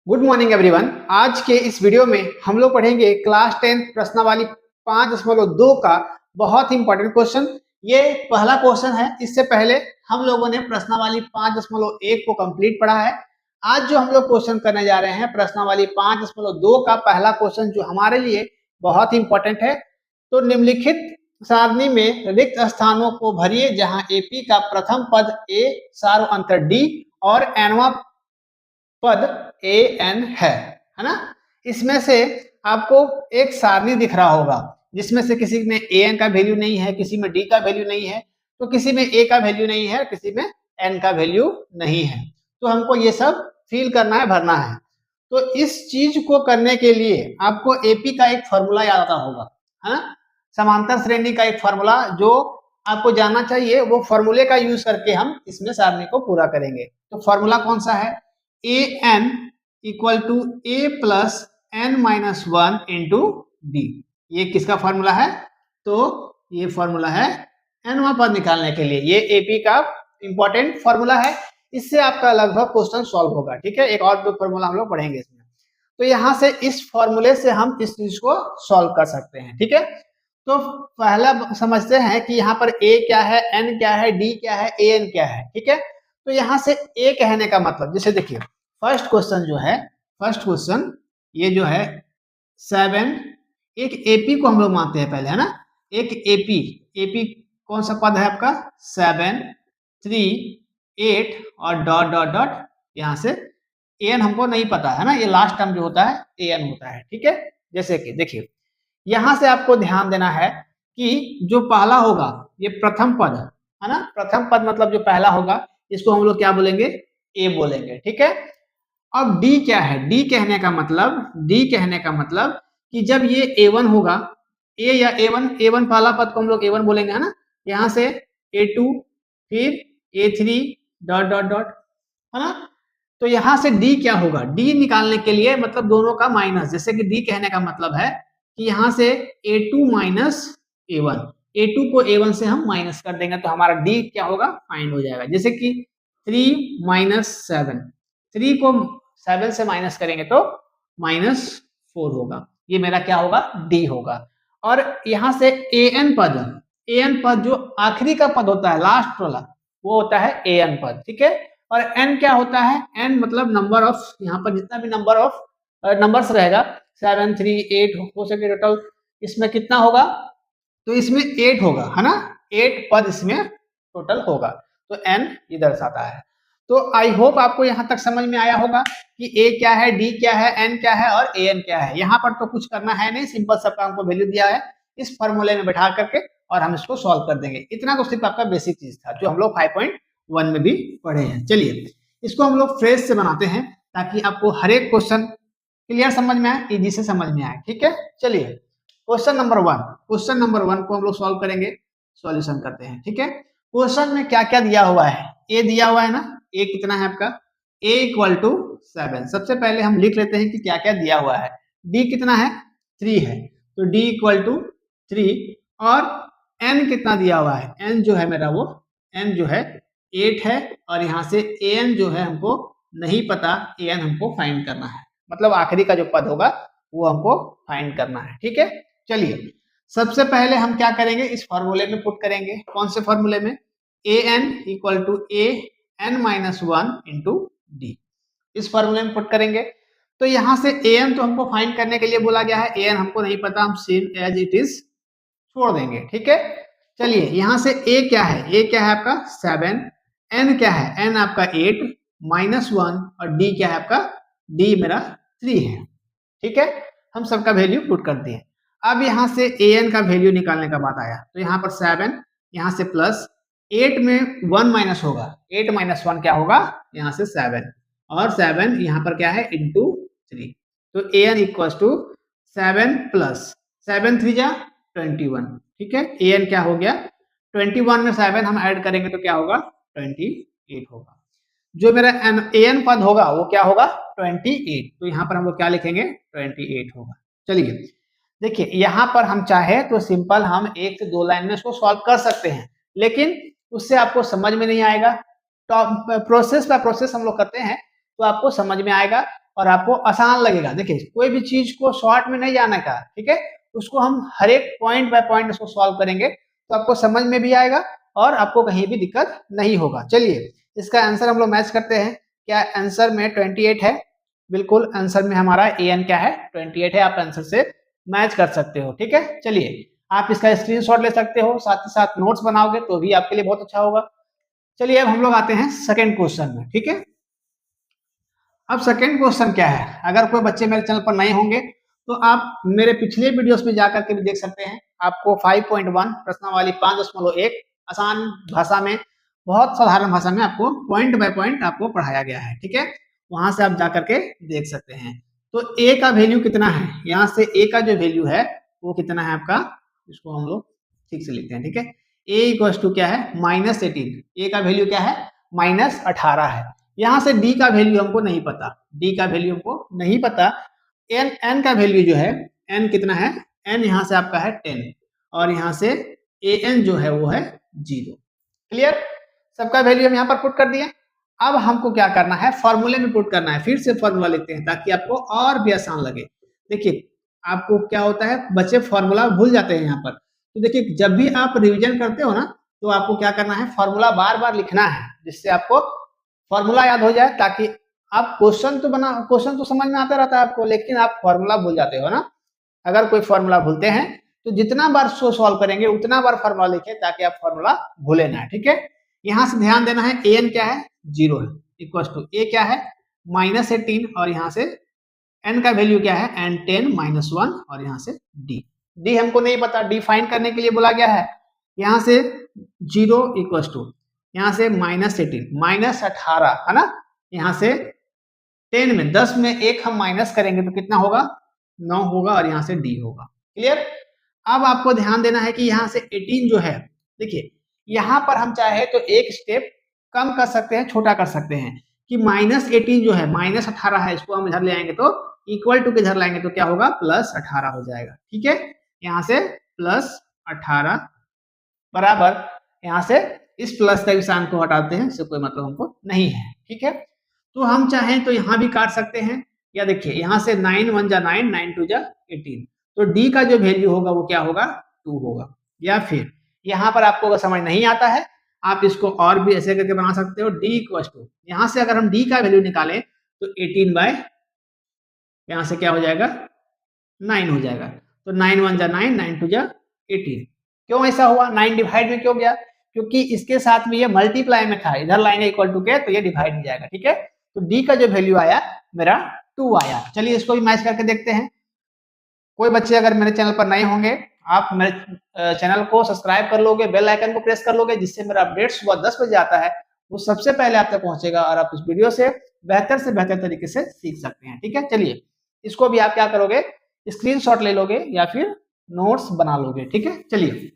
Good morning everyone. आज के इस वीडियो में हम लोग पढ़ेंगे क्लास 10 प्रश्नावली 5.2 का बहुत इंपॉर्टेंट क्वेश्चन। ये पहला क्वेश्चन है। इससे पहले हम लोगों ने प्रश्नावली 5.1 को कंप्लीट पढ़ा है। आज जो हम लोग क्वेश्चन करने जा रहे हैं प्रश्नावली 5.2 का पहला क्वेश्चन, जो हमारे लिए बहुत इंपॉर्टेंट है। तो निम्नलिखित सारणी में रिक्त स्थानों को भरिए जहां एपी का प्रथम पद ए सार्व अंतर डी और एनवा पद ए एन है ना। इसमें से आपको एक सारणी दिख रहा होगा जिसमें से किसी में ए एन का वैल्यू नहीं है, किसी में डी का वैल्यू नहीं है, तो किसी में ए का वैल्यू नहीं है, किसी में एन का वैल्यू नहीं है। तो हमको ये सब फिल करना है, भरना है। तो इस चीज को करने के लिए आपको एपी का एक फॉर्मूला याद आता होगा, है ना। समांतर श्रेणी का एक फॉर्मूला जो आपको जानना चाहिए, वो फॉर्मूले का यूज करके हम इसमें सारणी को पूरा करेंगे। तो फॉर्मूला कौन सा है? A N equal to A plus N minus 1 into D. ये किसका फॉर्मूला है? तो ये फॉर्मूला है एनवा पद निकालने के लिए। ये एपी का इंपॉर्टेंट फॉर्मूला है। इससे आपका लगभग क्वेश्चन सॉल्व होगा। ठीक है, एक और दो फॉर्मूला हम लोग पढ़ेंगे इसमें। तो यहां से इस फॉर्मूले से हम इस चीज को सॉल्व कर सकते हैं। ठीक है, तो पहला समझते हैं कि यहाँ पर ए क्या है, एन क्या है, डी क्या है, ए एन क्या है। ठीक है, तो यहां से ए कहने का मतलब, जैसे देखिए फर्स्ट क्वेश्चन जो है, फर्स्ट क्वेश्चन ये जो है 7, एक एपी को हम लोग मानते हैं पहले, है ना। एक एपी, एपी कौन सा पद है आपका? 7, 3, 8 और डॉट डॉट डॉट। यहां से एन हमको नहीं पता है ना, ये लास्ट टर्म जो होता है एन होता है। ठीक है, जैसे कि देखिए यहां से आपको ध्यान देना है कि जो पहला होगा ये प्रथम पद है ना। प्रथम पद मतलब जो पहला होगा इसको हम लोग क्या बोलेंगे? ए बोलेंगे। ठीक है, अब डी क्या है? डी कहने का मतलब, डी कहने का मतलब कि जब ये A1 होगा, ए या A1 पहला पद को हम लोग A1 बोलेंगे, है ना। यहाँ से A2 फिर A3 डॉट डॉट डॉट, है ना। तो यहाँ से डी क्या होगा? डी निकालने के लिए मतलब दोनों का माइनस, जैसे कि डी कहने का मतलब है कि यहाँ से A2 माइनस A1, A2 को A1 से हम माइनस कर देंगे तो हमारा डी क्या होगा? फाइंड हो जाएगा। जैसे कि 3 माइनस 7, 3 को 7 से माइनस करेंगे तो -4 होगा। ये मेरा क्या होगा? डी होगा। और यहाँ से एन पद, एन पद जो आखिरी का पद होता है, लास्ट वाला, वो होता है एन पद। ठीक है, और एन क्या होता है? एन मतलब नंबर ऑफ, यहाँ पर जितना भी नंबर ऑफ नंबर्स रहेगा 7, 3, 8 हो सके टोटल, इसमें कितना होगा? तो इसमें 8 होगा, है ना। 8 पद इसमें टोटल होगा, तो एन ये दर्शाता है। तो आई होप आपको यहाँ तक समझ में आया होगा कि ए क्या है, डी क्या है, एन क्या है और ए एन क्या है। यहाँ पर तो कुछ करना है नहीं, सिंपल सबका हमको वैल्यू दिया है, इस फॉर्मूले में बैठा करके और हम इसको सॉल्व कर देंगे। इतना तो सिर्फ आपका बेसिक चीज था जो हम लोग 5.1 में भी पढ़े हैं। चलिए इसको हम लोग फ्रेश से बनाते हैं ताकि आपको हर एक क्वेश्चन क्लियर समझ में आए, इजी से समझ में आए। ठीक है, चलिए क्वेश्चन नंबर 1, क्वेश्चन नंबर 1 को हम लोग सॉल्व करेंगे, सॉल्यूशन करते हैं। ठीक है, क्वेश्चन में क्या क्या दिया हुआ है? ए दिया हुआ है ना, ए कितना है आपका? a equal to 7। सबसे पहले हम लिख लेते हैं कि क्या क्या दिया हुआ है। d कितना है? 3 है, तो d इक्वल टू 3। और n कितना दिया हुआ है? n जो है मेरा, वो n जो है 8 है, और यहाँ से an जो है हमको नहीं पता, an हमको फाइंड करना है, मतलब आखिरी का जो पद होगा वो हमको फाइंड करना है। ठीक है, चलिए सबसे पहले हम क्या करेंगे? इस फॉर्मूले में पुट करेंगे। कौन से फॉर्मूले में? an equal to a n minus 1 into डी, इस फॉर्मूले में पुट करेंगे। तो यहाँ से an तो हमको फाइंड करने के लिए बोला गया है, an हमको नहीं पता, हम सेम एज इट इज छोड़ देंगे। ठीक है, चलिए यहाँ से a क्या है? a क्या है आपका? 7, n क्या है? n आपका 8 माइनस 1, और d क्या है आपका? d मेरा 3 है। ठीक है, हम सबका वैल्यू पुट कर दिए। अब यहाँ से an का वैल्यू निकालने का बात आया, तो यहाँ पर 7, यहाँ से प्लस 8 में 1 माइनस होगा, 8 माइनस 1 क्या होगा? यहाँ से 7, और 7 यहाँ पर क्या है? इंटू 3। तो an इक्वल टू 7 प्लस 7 3 जा 21। ठीक है, an क्या हो गया? 21 में 7 हम ऐड करेंगे तो क्या होगा? 28 होगा। जो मेरा an पद होगा वो क्या होगा? 28। तो यहाँ पर हम लोग क्या लिखेंगे? 28 होगा। चलिए देखिए यहाँ पर हम चाहे तो सिंपल हम 1 से 2 लाइन में इसको सॉल्व कर सकते हैं, लेकिन उससे आपको समझ में नहीं आएगा। तो प्रोसेस बाय प्रोसेस हम लोग करते हैं तो आपको समझ में आएगा और आपको आसान लगेगा। देखिए कोई भी चीज को शॉर्ट में नहीं जाना का, ठीक है, उसको हम हर एक पॉइंट बाय पॉइंट उसको सॉल्व करेंगे तो आपको समझ में भी आएगा और आपको कहीं भी दिक्कत नहीं होगा। चलिए इसका आंसर हम लोग मैच करते हैं। क्या आंसर में 28 है? बिल्कुल आंसर में हमारा एन क्या है? 28 है। आप आंसर से मैच कर सकते हो, ठीक है। चलिए आप इसका स्क्रीनशॉट ले सकते हो, साथ ही साथ नोट्स बनाओगे तो भी आपके लिए बहुत अच्छा होगा। चलिए अब हम लोग आते हैं सेकंड क्वेश्चन में, ठीक है। अब सेकंड क्वेश्चन क्या है, अगर कोई बच्चे मेरे चैनल पर नए होंगे तो आप मेरे पिछले वीडियोस में जाकर के भी देख सकते हैं। आपको 5.1 प्रश्नावली 5.1 आसान भाषा में, बहुत साधारण भाषा में आपको पॉइंट बाय पॉइंट आपको पढ़ाया गया है, ठीक है। वहां से आप जाकर के देख सकते हैं। तो ए का वैल्यू कितना है, यहाँ से ए का जो वैल्यू है वो कितना है आपका, इसको हम लोग ठीक से लिखते हैं, ठीक है। ए इक्वल टू क्या है? -18। ए का वैल्यू क्या है? -18 है। यहाँ से डी का वैल्यू हमको नहीं पता, डी का वैल्यू हमको नहीं पता। एन का वैल्यू जो है, एन कितना है? एन यहाँ से आपका है 10 और यहाँ से ए एन जो है वो है 0। क्लियर? सबका वैल्यू हम यहाँ पर पुट कर दिए। अब हमको क्या करना है? फॉर्मूले में पुट करना है। फिर से फॉर्मूला लिखते हैं ताकि आपको और भी आसान लगे। देखिए आपको क्या होता है, बच्चे फॉर्मूला भूल जाते हैं यहाँ पर। तो देखिए जब भी आप रिविजन करते हो ना तो आपको क्या करना है? फॉर्मूला बार बार लिखना है जिससे आपको फॉर्मूला याद हो जाए, ताकि आप क्वेश्चन तो समझ में आता रहता है आपको, लेकिन आप फॉर्मूला भूल जाते हो ना। अगर कोई फॉर्मूला भूलते हैं तो जितना बार सो सॉल्व करेंगे उतना बार फॉर्मूला लिखें ताकि आप फॉर्मूला भूले ना, ठीक है। यहाँ से ध्यान देना है, एन क्या है? 0 है। इक्वल टू ए क्या है? -18 और यहाँ से एन का वैल्यू क्या है? एन 10 -1 और यहाँ से डी, डी हमको नहीं पता, डी फाइंड करने के लिए बोला गया है। यहाँ से 0 इक्वल टू यहाँ से -18 -18 है ना, यहाँ से 10 में 10 में एक हम माइनस करेंगे तो कितना होगा? 9 होगा और यहाँ से डी होगा। क्लियर? अब आपको ध्यान देना है कि यहाँ से 18 जो है, देखिए यहाँ पर हम चाहे तो एक स्टेप कम कर सकते हैं, छोटा कर सकते हैं कि -18 जो है -18 है, इसको हम इधर ले आएंगे तो इक्वल टू के इधर लाएंगे तो क्या होगा? +18 हो जाएगा, ठीक है। यहाँ से +18 बराबर, यहाँ से इस प्लस का निशान को हटाते हैं, इससे कोई मतलब हमको नहीं है, ठीक है। तो हम चाहें तो यहाँ भी काट सकते हैं, या देखिए यहाँ से 9 1 जा 9, 9 2 जा 18, तो डी का जो वैल्यू होगा वो क्या होगा? 2 होगा। या फिर यहाँ पर आपको अगर समझ नहीं आता है, आप इसको और भी ऐसे करके बना सकते हो। डी इक्वल टू, यहाँ से अगर हम डी का वैल्यू निकालें तो 18 बाय यहाँ से क्या हो जाएगा? 9 हो जाएगा। तो 9 1 जा 9, 9 2 जा 18। क्यों ऐसा हुआ? 9 डिवाइड में क्यों गया? क्योंकि इसके साथ में ये मल्टीप्लाई में था, इधर लाएंगे इक्वल टू के तो ये डिवाइड में जाएगा, ठीक है। तो डी का जो वैल्यू आया मेरा 2 आया। चलिए इसको भी मैच करके देखते हैं। कोई बच्चे अगर मेरे चैनल पर नए होंगे, आप मेरे चैनल को सब्सक्राइब कर लोगे, बेल आइकन को प्रेस कर लोगे, जिससे मेरा अपडेट सुबह 10 बजे आता है, वो सबसे पहले आप तक पहुंचेगा और आप इस वीडियो से बेहतर तरीके से सीख सकते हैं, ठीक है। चलिए इसको भी आप क्या करोगे? स्क्रीनशॉट ले लोगे या फिर नोट्स बना लोगे, ठीक है। चलिए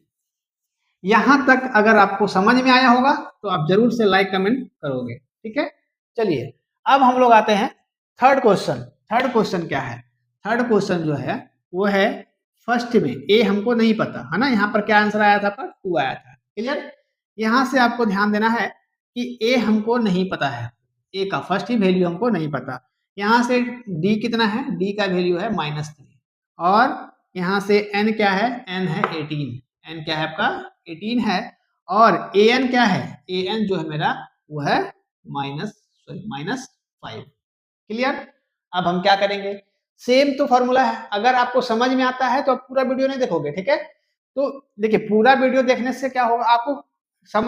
यहां तक अगर आपको समझ में आया होगा तो आप जरूर से लाइक कमेंट करोगे, ठीक है। चलिए अब हम लोग आते हैं थर्ड क्वेश्चन। थर्ड क्वेश्चन क्या है? थर्ड क्वेश्चन जो है वो है फर्स्ट में ए हमको नहीं पता है ना, यहाँ पर क्या आंसर आया था? पर 2 आया था। क्लियर? यहाँ से आपको ध्यान देना है कि ए हमको नहीं पता है, ए का फर्स्ट ही वैल्यू हमको नहीं पता। यहाँ से डी कितना है? डी का वैल्यू है -3 और यहाँ से एन क्या है? एन है 18। एन क्या है आपका? 18 है। और ए एन क्या है? ए एन जो है मेरा वो है -5। क्लियर? अब हम क्या करेंगे? सेम तो फॉर्मूला है, अगर आपको समझ में आता है तो आप पूरा वीडियो नहीं देखोगे, ठीक है। तो देखिए पूरा वीडियो देखने से क्या होगा, आपको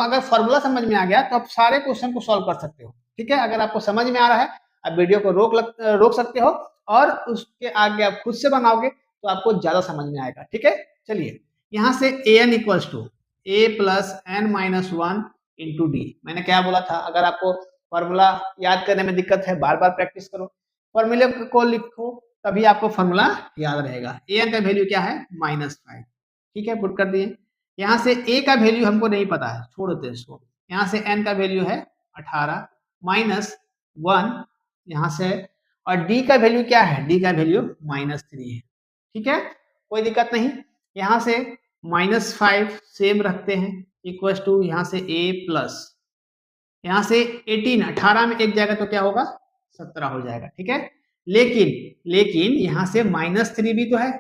अगर फॉर्मूला समझ में आ गया तो आप सारे क्वेश्चन को सॉल्व कर सकते हो, ठीक है। अगर आपको समझ में आ रहा है आप वीडियो को रोक सकते हो और उसके आगे आप खुद से बनाओगे तो आपको ज्यादा समझ में आएगा, ठीक है। चलिए यहाँ से A N equals to A plus N minus 1 into D. मैंने क्या बोला था? अगर आपको फॉर्मूला याद करने में दिक्कत है, बार बार प्रैक्टिस करो, फॉर्मूले को लिखो, तभी आपको फॉर्मूला याद रहेगा। ए एन का वैल्यू क्या है? -5, ठीक है, पुट कर दिए। यहाँ से ए का वैल्यू हमको नहीं पता है, छोड़ देते हैं इसको। यहाँ से एन का वैल्यू है 18 -1 यहाँ से, और डी का वैल्यू क्या है? डी का वैल्यू -3 है, ठीक है, कोई दिक्कत नहीं। यहाँ से -5 सेम रखते हैं इक्वल टू यहाँ से ए प्लस यहाँ से 18 में एक जाएगा तो क्या होगा? 17 हो जाएगा, ठीक है। लेकिन यहाँ से -3 भी तो है,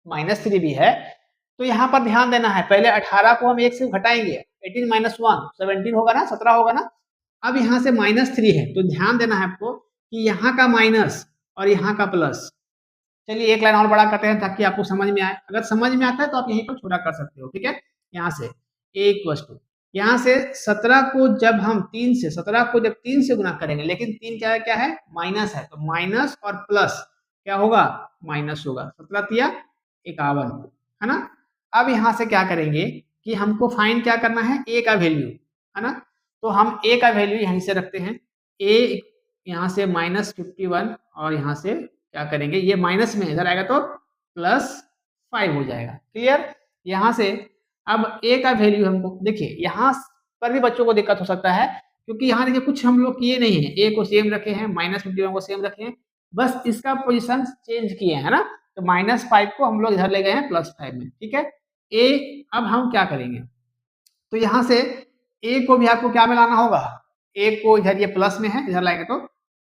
-3 भी है, तो यहाँ पर ध्यान देना है, पहले 18 को हम 1 से घटाएंगे, 18 - 1 17 होगा ना, 17 होगा ना। अब यहाँ से -3 है, तो ध्यान देना है आपको कि यहाँ का माइनस और यहाँ का प्लस। चलिए एक लाइन और बड़ा करते हैं ताकि आपको समझ में आए। अगर समझ में आता है तो आप यहीं पर छोटा कर सकते हो, ठीक है। यहाँ से a = यहाँ से 17 को जब हम 3 से 17 को जब 3 से गुना करेंगे, लेकिन 3 क्या है माइनस है, तो माइनस और प्लस क्या होगा, माइनस होगा। 17 तिया 51, है ना। अब यहाँ से क्या करेंगे कि हमको फाइंड क्या करना है, a का वैल्यू, है ना। तो हम a का वैल्यू यहीं से रखते हैं, a यहाँ से -51 और यहाँ से क्या करेंगे, ये माइनस में इधर आएगा तो +5 हो जाएगा। क्लियर। यहाँ से अब a का वैल्यू हमको देखिए, यहाँ पर भी बच्चों को दिक्कत हो सकता है क्योंकि यहाँ देखिए कुछ हम लोग किए नहीं है, a को सेम रखे हैं, -51 को सेम रखे हैं, बस इसका पोजीशन चेंज किए है ना। तो -5 को हम लोग इधर ले गए हैं +5 में, ठीक है। a अब हम क्या करेंगे, तो यहाँ से a को भी आपको क्या में लाना होगा, a को इधर ये प्लस में है, इधर लाएंगे तो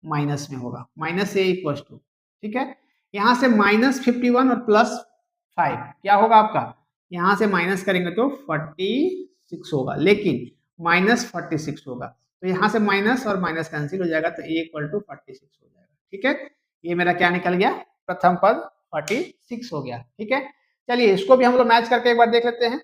माइनस में होगा, -a = ठीक है। यहाँ से -51 और +5 क्या होगा आपका, यहाँ से माइनस करेंगे तो 46 होगा, लेकिन -46 होगा, तो यहाँ से माइनस और माइनस कैंसिल हो जाएगा, तो a = 46 हो जाएगा, ठीक है। ये मेरा क्या निकल गया, प्रथम पद 46 हो गया, ठीक है। चलिए इसको भी हम लोग मैच करके एक बार देख लेते हैं।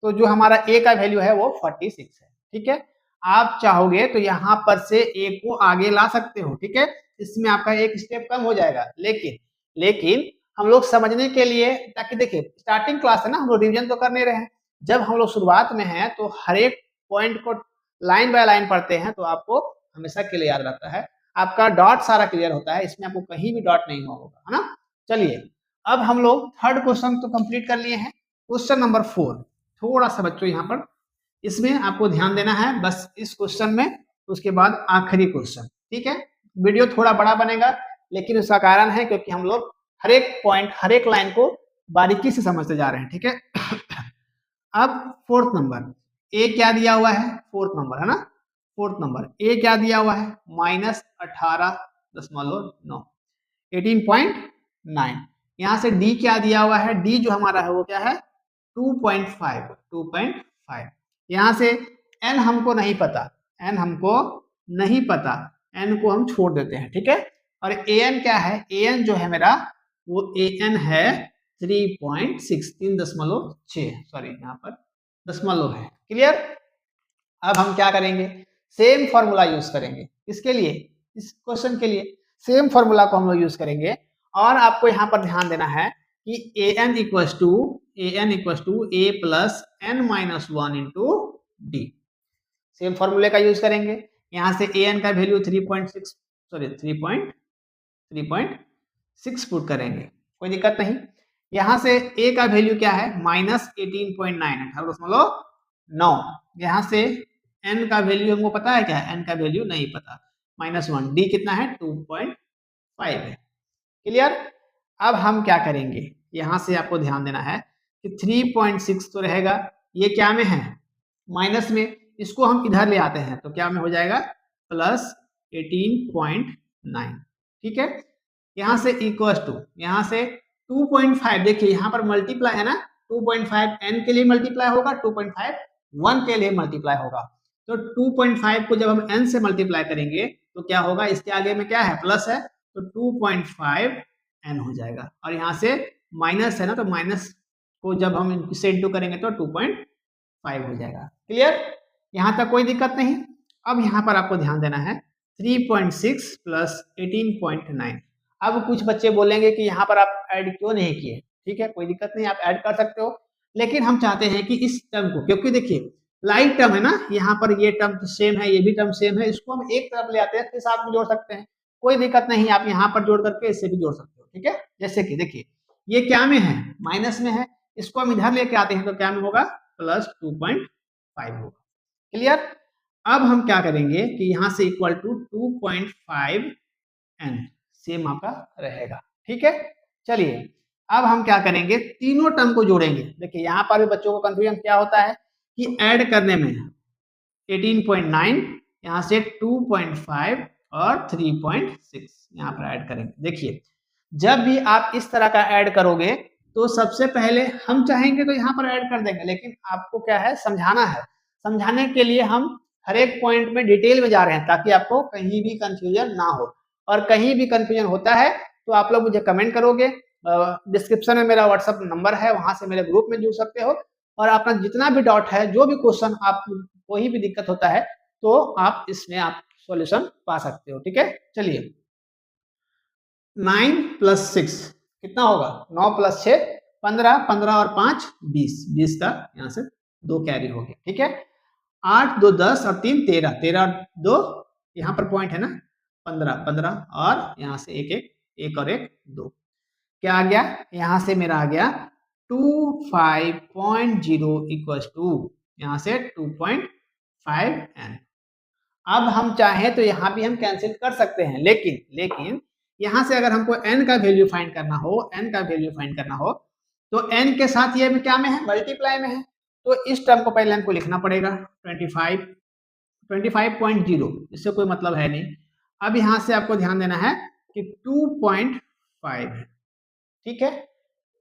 तो जो हमारा a का वैल्यू है वो 46 है, ठीक है। आप चाहोगे तो यहाँ पर से a को आगे ला सकते हो, ठीक है, इसमें आपका एक स्टेप कम हो जाएगा, लेकिन हम लोग समझने के लिए, ताकि देखिए स्टार्टिंग क्लास है ना, हम लोग रिवीजन तो कर नहीं रहे हैं। जब हम लोग शुरुआत में हैं तो हर एक पॉइंट को लाइन बाय लाइन पढ़ते हैं, तो आपको हमेशा के लिए याद रहता है, आपका डॉट सारा क्लियर होता है, इसमें आपको कहीं भी डॉट नहीं होगा, है ना। चलिए अब हम लोग थर्ड क्वेश्चन तो कंप्लीट कर लिए हैं। क्वेश्चन नंबर 4, थोड़ा सा बच्चों यहाँ पर इसमें आपको ध्यान देना है, बस इस क्वेश्चन में, उसके बाद आखिरी क्वेश्चन, ठीक है। वीडियो थोड़ा बड़ा बनेगा, लेकिन उसका कारण है क्योंकि हम लोग हर एक पॉइंट, हर एक लाइन को बारीकी से समझते जा रहे हैं, ठीक है। अब फोर्थ नंबर ए क्या दिया हुआ है, फोर्थ नंबर है ना, फोर्थ नंबर ए क्या दिया हुआ है, -18.9 18.9। यहाँ से डी क्या दिया हुआ है, डी जो हमारा है वो क्या है 2.5। यहाँ से एन हमको नहीं पता, एन हमको नहीं पता, एन को हम छोड़ देते हैं, ठीक है। और ए एन क्या है, ए एन जो है मेरा वो ए एन है 3.6, 3.6, सॉरी यहाँ पर दशमलव है। क्लियर। अब हम क्या करेंगे, सेम फॉर्मूला यूज करेंगे, इसके लिए, इस क्वेश्चन के लिए सेम फॉर्मूला को हम लोग यूज करेंगे। और आपको यहाँ पर ध्यान देना है कि A N equals to A plus N minus 1 into D, same फॉर्मूले का यूज करेंगे। यहाँ से ए एन का वैल्यू 3.6 पुट करेंगे, कोई दिक्कत नहीं। यहाँ से ए का वैल्यू क्या है, -18.9, 18.9। यहाँ से एन का वैल्यू हमको पता है क्या है, एन का वैल्यू नहीं पता, -1, डी कितना है 2.5 है। क्लियर। अब हम क्या करेंगे, यहाँ से आपको ध्यान देना है कि 3.6 तो रहेगा, ये क्या में है, माइनस में, इसको हम इधर ले आते हैं तो क्या में हो जाएगा +18.9, ठीक है। यहाँ से इक्वल टू, यहाँ से 2.5, देखिए यहाँ पर मल्टीप्लाई है ना, 2.5 n के लिए मल्टीप्लाई होगा, 2.5 1 के लिए मल्टीप्लाई होगा। तो 2.5 को जब हम n से मल्टीप्लाई करेंगे तो क्या होगा, इसके आगे में क्या है, प्लस है, तो 2.5 n हो जाएगा। और यहाँ से माइनस है ना, तो माइनस को जब हम इससे इंटू करेंगे तो 2.5 हो जाएगा। क्लियर। यहाँ तक कोई दिक्कत नहीं। अब यहाँ पर आपको ध्यान देना है 3.6 प्लस 18.9। अब कुछ बच्चे बोलेंगे कि यहाँ पर आप ऐड क्यों नहीं किए, ठीक है, कोई दिक्कत नहीं, आप ऐड कर सकते हो, लेकिन हम चाहते हैं कि इस टर्म को, क्योंकि देखिए लाइक टर्म है ना, यहाँ पर ये टर्म सेम है, ये भी टर्म सेम है, इसको हम एक तरफ ले आते हैं, फिर साथ में जोड़ सकते हैं, कोई दिक्कत नहीं, आप यहाँ पर जोड़ करके इससे भी जोड़ सकते हो, ठीक है। जैसे कि देखिए ये क्या में है, माइनस में है, इसको हम इधर लेके आते हैं तो क्या में होगा, +2.5 होगा। क्लियर। अब हम क्या करेंगे कि यहाँ से इक्वल टू 2.5 n सेम आपका रहेगा, ठीक है। चलिए अब हम क्या करेंगे, तीनों टर्म को जोड़ेंगे। देखिए यहाँ पर भी बच्चों को कंफ्यूजन क्या होता है कि ऐड करने में 18.9, यहाँ से 2.5 और 3.6 यहाँ पर ऐड करेंगे। देखिए जब भी आप इस तरह का ऐड करोगे तो सबसे पहले हम चाहेंगे तो यहाँ पर ऐड कर देंगे, लेकिन आपको क्या है समझाना है। समझाने के लिए हम हर एक पॉइंट में डिटेल में जा रहे हैं ताकि आपको कहीं भी कंफ्यूजन ना हो। और कहीं भी कंफ्यूजन होता है तो आप लोग मुझे कमेंट करोगे, डिस्क्रिप्शन में मेरा व्हाट्सएप नंबर है, वहां से मेरे ग्रुप में जुड़ सकते हो। और अपना जितना भी डाउट है, जो भी क्वेश्चन आप कोई भी दिक्कत होता है तो आप इसमें आप सॉल्यूशन पा सकते हो। ठीक है, चलिए 9 + 6 कितना होगा? 9 + 6 15, 15 और 5 20, 20 का यहाँ से 2 कैरी हो गया। ठीक है, 8 2 10 और 3 13, 13 और 2 यहाँ पर पॉइंट है ना, 15 15 और यहाँ से एक और एक 2, क्या आ गया? यहाँ से मेरा आ गया 25.0 इक्वल्स टू यहाँ से 2.5n। अब हम चाहें तो यहाँ भी हम कैंसिल कर सकते हैं, लेकिन यहाँ से अगर हमको n का वैल्यू फाइंड करना हो, तो n के साथ ये क्या में है? मल्टीप्लाई में है। तो इस टर्म को पहले हमको लिखना पड़ेगा 25.0, इससे कोई मतलब है नहीं। अब यहाँ से आपको ध्यान देना है कि 2.5 है। ठीक है,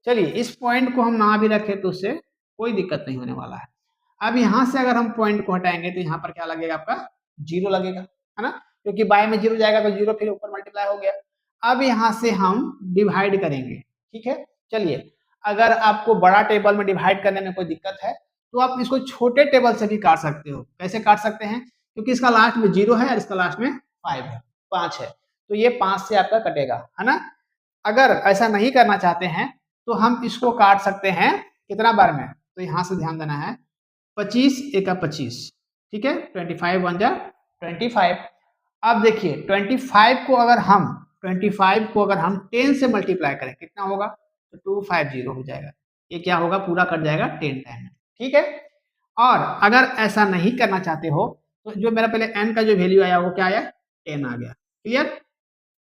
चलिए इस पॉइंट को हम ना भी रखें तो उससे कोई दिक्कत नहीं होने वाला है। अब यहाँ से अगर हम पॉइंट को हटाएंगे तो यहाँ पर क्या लगेगा? आपका 0 लगेगा, है ना, क्योंकि बाय में 0 जाएगा तो 0 फिर ऊपर मल्टीप्लाई हो गया। अब यहाँ से हम डिवाइड करेंगे। ठीक है, चलिए अगर आपको बड़ा टेबल में डिवाइड करने में कोई दिक्कत है तो आप इसको छोटे टेबल से भी काट सकते हो। कैसे काट सकते हैं? क्योंकि इसका लास्ट में 0 है और इसका लास्ट में 5 है, तो ये 5 से आपका कटेगा, है ना। अगर ऐसा नहीं करना चाहते हैं तो हम इसको काट सकते हैं कितना बार में? तो यहाँ से ध्यान देना है, 25 एका 25, ठीक है, 25 1 जा 25। अब देखिए 25 को अगर हम 10 से मल्टीप्लाई करें कितना होगा? तो 250 हो जाएगा। ये क्या होगा? पूरा कट जाएगा 10 टाइम। ठीक है, और अगर ऐसा नहीं करना चाहते हो तो जो मेरा पहले n का जो वैल्यू आया वो क्या आया? 10 आ गया। क्लियर?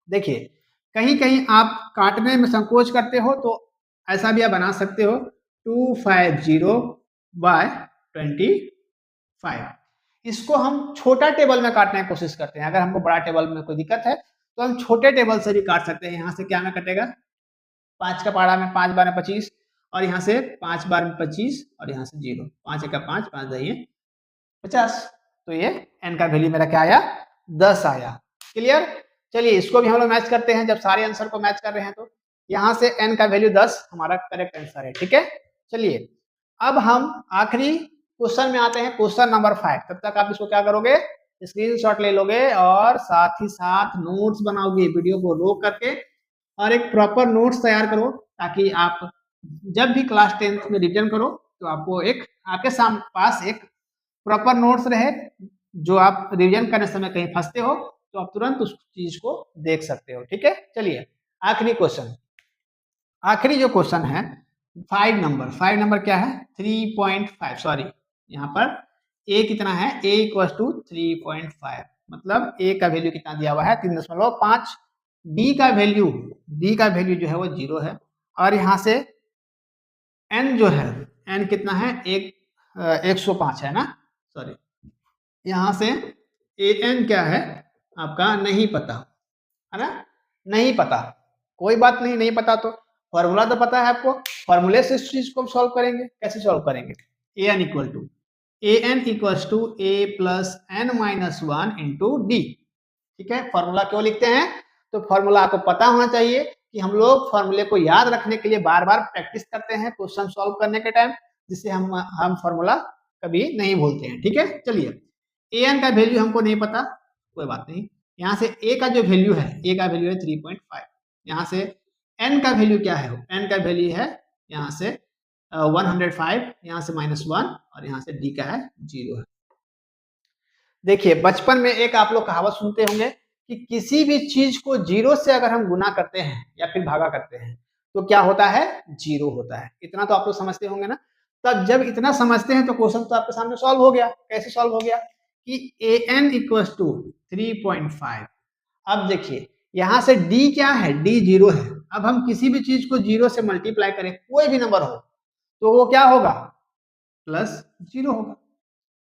देखिए कहीं कहीं आप काटने में संकोच करते हो तो ऐसा भी आप बना सकते हो 250/25। इसको हम छोटा टेबल में काटने की कोशिश करते हैं। अगर हमको बड़ा टेबल में कोई दिक्कत है तो हम छोटे टेबल से भी काट सकते हैं। यहाँ से क्या में कटेगा? 5 का पारा में 5 बार में 25 और यहाँ से 5 बार में 25 और यहाँ से 0, 5 एका 5, 5 दही 50। तो ये n का वैल्यू मेरा क्या आया? 10 आया। क्लियर? चलिए इसको भी हम लोग मैच करते हैं। जब सारे आंसर को मैच कर रहे हैं तो यहाँ से n का वैल्यू 10 हमारा करेक्ट आंसर है। ठीक है, चलिए अब हम आखिरी क्वेश्चन में आते हैं, क्वेश्चन नंबर 5। तब तक आप इसको क्या करोगे? स्क्रीनशॉट ले लोगे और साथ ही साथ नोट्स बनाओगे, वीडियो को रोक करके, और एक प्रॉपर नोट्स तैयार करो ताकि आप जब भी क्लास 10th में रिवीजन करो तो आपको एक आपके पास एक प्रॉपर नोट्स रहे, जो आप रिवीजन करने समय कहीं फंसते हो तो आप तुरंत उस चीज को देख सकते हो। ठीक है, चलिए आखिरी क्वेश्चन, आखिरी जो क्वेश्चन है 5 नंबर क्या है? 3.5, सॉरी यहाँ पर a कितना है? a इक्वल्स टू 3.5, मतलब a का वैल्यू कितना दिया हुआ है? 3.5। b का वैल्यू जो है वो 0 है, और यहाँ से n जो है, n कितना है? 105 है ना, सॉरी यहाँ से an क्या है आपका? नहीं पता, है ना, नहीं पता। कोई बात नहीं, नहीं पता तो फॉर्मूला तो पता है आपको, फॉर्मूले से इस चीज को सॉल्व करेंगे। कैसे सॉल्व करेंगे? an equals to a plus n minus 1 into डी। ठीक है, फॉर्मूला क्यों लिखते हैं? तो फॉर्मूला आपको पता होना चाहिए कि हम लोग फॉर्मूले को याद रखने के लिए बार बार प्रैक्टिस करते हैं क्वेश्चन सॉल्व करने के टाइम, जिससे हम फॉर्मूला कभी नहीं भूलते हैं। ठीक है, चलिए an का वैल्यू हमको नहीं पता, कोई बात नहीं। यहाँ से a का जो वैल्यू है, a का वैल्यू है 3.5। यहाँ से n का वैल्यू क्या है? n का वैल्यू है यहाँ से 105, यहाँ से -1 और यहाँ से d का है 0 है। देखिए बचपन में एक आप लोग कहावत सुनते होंगे कि किसी भी चीज को 0 से अगर हम गुना करते हैं या फिर भागा करते हैं तो क्या होता है? 0 होता है। इतना तो आप लोग समझते होंगे ना। तब जब इतना समझते हैं तो क्वेश्चन तो आपके सामने सॉल्व हो गया। कैसे सॉल्व हो गया? कि an इक्वल्स टू 3.5। अब देखिए यहाँ से d क्या है? d 0 है। अब हम किसी भी चीज को 0 से मल्टीप्लाई करें, कोई भी नंबर हो, तो वो क्या होगा? +0 होगा।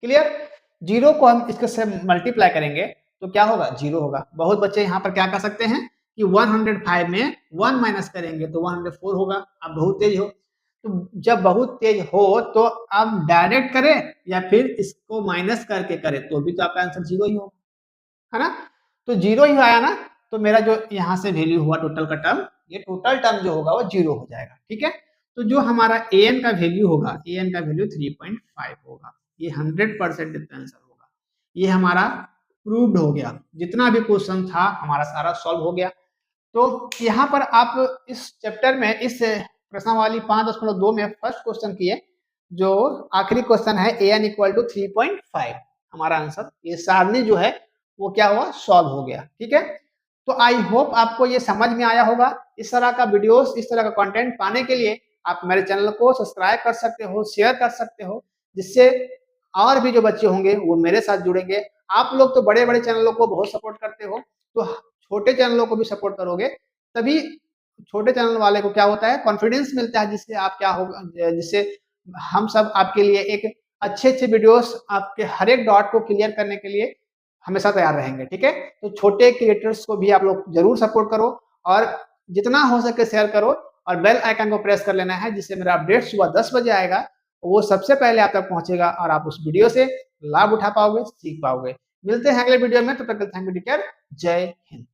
क्लियर? 0 को हम इसके से मल्टीप्लाई करेंगे तो क्या होगा 0 होगा। बहुत बच्चे यहाँ पर क्या कर सकते हैं कि 105 में 1 माइनस करेंगे तो 104 होगा। आप बहुत तेज हो, तो जब बहुत तेज हो तो आप डायरेक्ट करें या फिर इसको माइनस करके करें तो भी तो आपका आंसर 0 ही होगा, है ना। तो 0 ही आया ना, तो मेरा जो यहाँ से वैल्यू हुआ टोटल का टर्म, ये टोटल टर्म जो होगा वो 0 हो जाएगा, ठीक है। तो जो हमारा an का वैल्यू होगा, an का वैल्यू 3.5 होगा, ये 100% इसका आंसर होगा। ये हमारा प्रूव्ड हो गया, जितना भी क्वेश्चन था हमारा सारा सॉल्व हो गया। तो यहाँ पर आप इस चैप्टर में इस प्रश्नावली 5.2 में फर्स्ट क्वेश्चन किए, जो आखिरी क्वेश्चन है an इक्वल टू 3.5, हमारा आंसर ये सारणी जो है वो क्या हुआ सॉल्व हो गया, ठीक है। तो आई होप आपको ये समझ में आया होगा। इस तरह का वीडियोस, इस तरह का कंटेंट पाने के लिए आप मेरे चैनल को सब्सक्राइब कर सकते हो, शेयर कर सकते हो, जिससे और भी जो बच्चे होंगे वो मेरे साथ जुड़ेंगे। आप लोग तो बड़े बड़े चैनलों को बहुत सपोर्ट करते हो, तो छोटे चैनलों को भी सपोर्ट करोगे, तभी छोटे चैनल वाले को क्या होता है कॉन्फिडेंस मिलता है, जिससे आप क्या होगा, जिससे हम सब आपके लिए एक अच्छे अच्छे वीडियोस, आपके हर एक डॉट को क्लियर करने के लिए हमेशा तैयार रहेंगे, ठीक है। तो छोटे क्रिएटर्स को भी आप लोग जरूर सपोर्ट करो और जितना हो सके शेयर करो, और बेल आइकन को प्रेस कर लेना है, जिससे मेरा अपडेट सुबह 10 बजे आएगा, वो सबसे पहले आप तक पहुंचेगा और आप उस वीडियो से लाभ उठा पाओगे, सीख पाओगे। मिलते हैं अगले वीडियो में, तब तक थैंक यू, टेक केयर, जय हिंद।